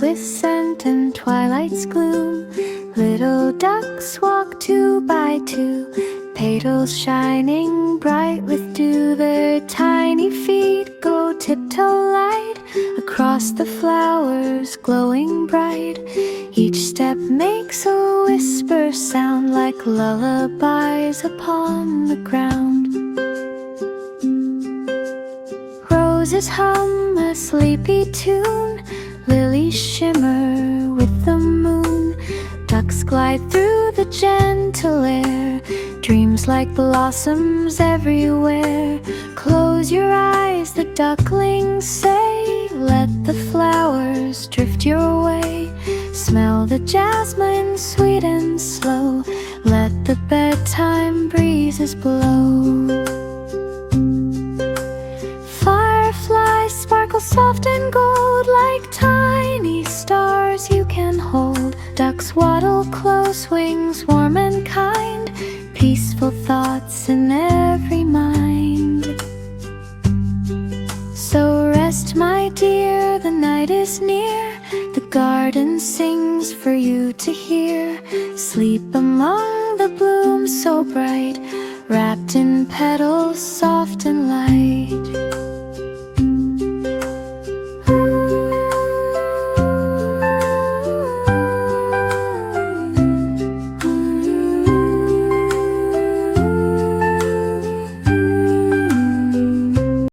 with scent and twilight's gloom. Little ducks walk 2 by 2, petals shining bright with dew. Their tiny feet go tiptoe light across the flowers glowing bright. Each step makes a whisper sound like lullabies upon the ground. Roses hum a sleepy tune, lilies shimmer with the moon. Ducks glide through the gentle air, dreams like blossoms everywhere. Close your eyes, the ducklings say, let the flowers drift your way. Smell the jasmine sweet and slow, let the bedtime breezes blow. Fireflies sparkle soft and gold like tiny stars you can hold. Ducks waddle close, wings warm and kind, peaceful thoughts in every mind. So rest, my dear, the night is near. The garden sings for you to hear. Sleep among the blooms so bright, wrapped in petals soft and light.